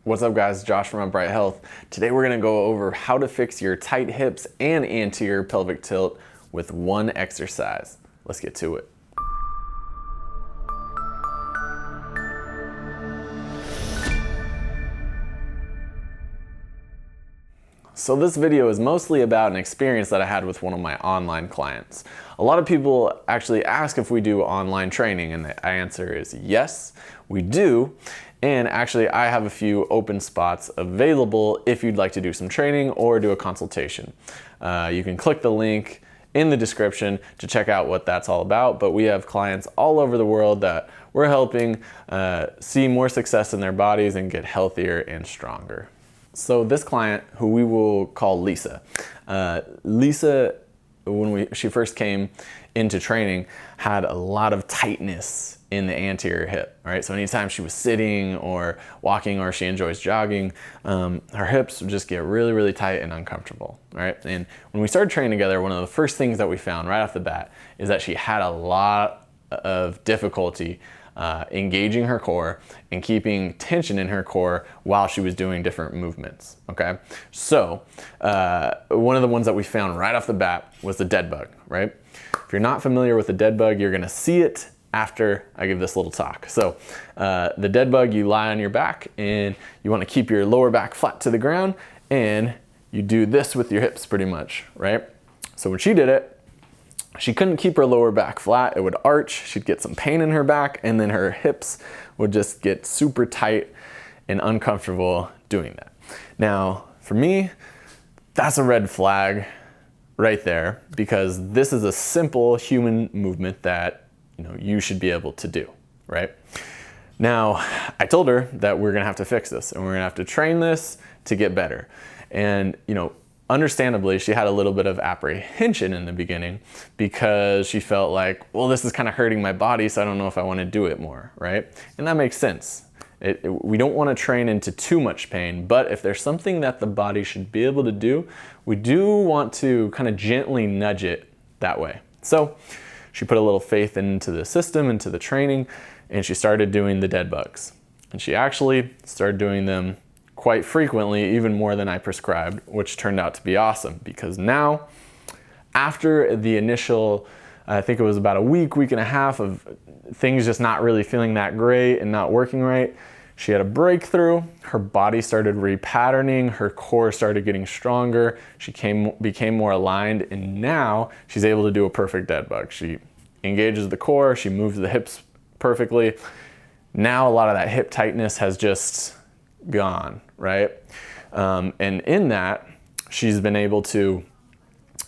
What's up guys, Josh from Upright Health. Today we're gonna go over how to fix your tight hips and anterior pelvic tilt with one exercise. Let's get to it. So this video is mostly about an experience that I had with one of my online clients. A lot of people actually ask if we do online training, and the answer is yes, we do. And actually I have a few open spots available if you'd like to do some training or do a consultation. You can click the link in the description to check out what that's all about, but we have clients all over the world that we're helping see more success in their bodies and get healthier and stronger. So this client, who we will call Lisa, Lisa, when she first came into training, had a lot of tightness in the anterior hip, right? So anytime she was sitting or walking or she enjoys jogging, her hips would just get really, really tight and uncomfortable, right? And when we started training together, one of the first things that we found right off the bat is that she had a lot of difficulty engaging her core and keeping tension in her core while she was doing different movements, okay? So one of the ones that we found right off the bat was the dead bug, right? If you're not familiar with the dead bug, you're gonna see it after I give this little talk. So the dead bug, you lie on your back and you wanna keep your lower back flat to the ground, and you do this with your hips pretty much, right? So when she did it, she couldn't keep her lower back flat. It would arch, she'd get some pain in her back, and then her hips would just get super tight and uncomfortable doing that. Now, for me, that's a red flag right there, because this is a simple human movement that you should be able to do, right? Now, I told her that we're gonna have to fix this and we're gonna have to train this to get better. And understandably, she had a little bit of apprehension in the beginning because she felt like, well, this is kind of hurting my body, so I don't know if I want to do it more, right? And that makes sense. We don't want to train into too much pain, but if there's something that the body should be able to do, we do want to kind of gently nudge it that way. So she put a little faith into the system, into the training, and she started doing the dead bugs. And she actually started doing them quite frequently, even more than I prescribed, which turned out to be awesome, because now, after the initial, I think it was about a week and a half of things just not really feeling that great and not working right, she had a breakthrough. Her body started repatterning, her core started getting stronger, she became more aligned, and now she's able to do a perfect dead bug. She engages the core, she moves the hips perfectly. Now a lot of that hip tightness has just gone, right? And in that, she's been able to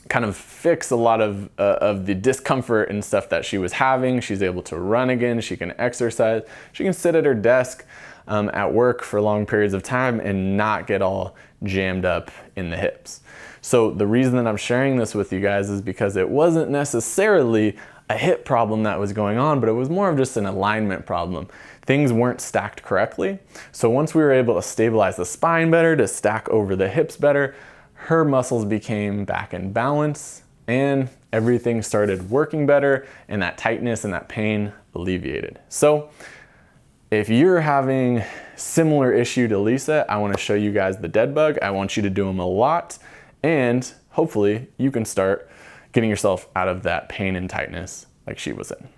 kind of fix a lot of the discomfort and stuff that she was having. She's able to run again, she can exercise, she can sit at her desk at work for long periods of time and not get all jammed up in the hips. So the reason that I'm sharing this with you guys is because it wasn't necessarily a hip problem that was going on, but it was more of just an alignment problem. Things weren't stacked correctly. So once we were able to stabilize the spine better, to stack over the hips better, her muscles became back in balance and everything started working better, and that tightness and that pain alleviated. So if you're having similar issue to Lisa, I want to show you guys the dead bug. I want you to do them a lot, and hopefully you can start getting yourself out of that pain and tightness like she was in.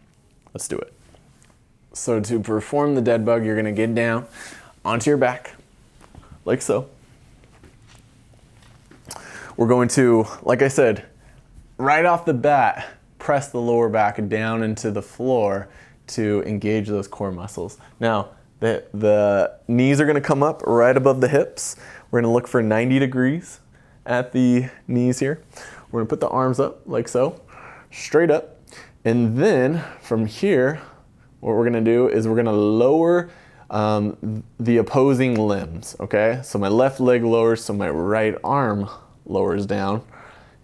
Let's do it. So to perform the dead bug, you're gonna get down onto your back, like so. We're going to, like I said, right off the bat, press the lower back down into the floor to engage those core muscles. Now, the knees are gonna come up right above the hips. We're gonna look for 90 degrees at the knees here. We're gonna put the arms up like so, straight up. And then from here, what we're gonna do is we're gonna lower the opposing limbs, okay? So my left leg lowers, so my right arm lowers down.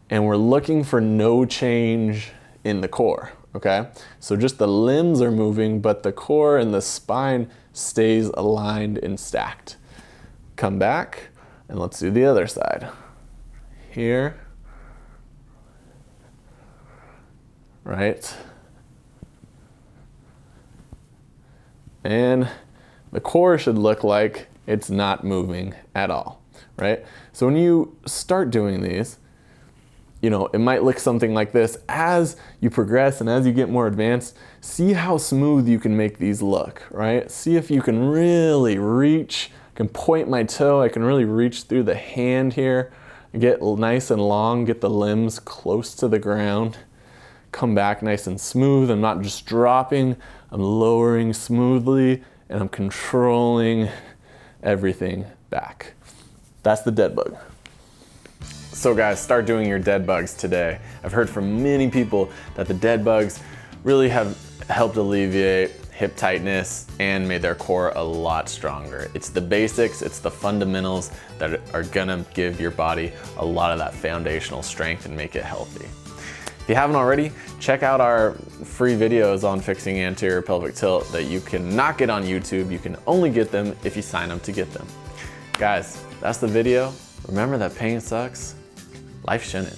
And we're looking for no change in the core, okay? So just the limbs are moving, but the core and the spine stays aligned and stacked. Come back, and let's do the other side. Here. Right? And the core should look like it's not moving at all, right? So when you start doing these, you know, it might look something like this. As you progress and as you get more advanced, see how smooth you can make these look, right? See if you can really reach. I can point my toe, I can really reach through the hand here, get nice and long, get the limbs close to the ground, come back nice and smooth. I'm not just dropping, I'm lowering smoothly, and I'm controlling everything back. That's the dead bug. So guys, start doing your dead bugs today. I've heard from many people that the dead bugs really have helped alleviate hip tightness and made their core a lot stronger. It's the basics, it's the fundamentals that are gonna give your body a lot of that foundational strength and make it healthy. If you haven't already, check out our free videos on fixing anterior pelvic tilt that you cannot get on YouTube. You can only get them if you sign up to get them. Guys, that's the video. Remember that pain sucks. Life shouldn't.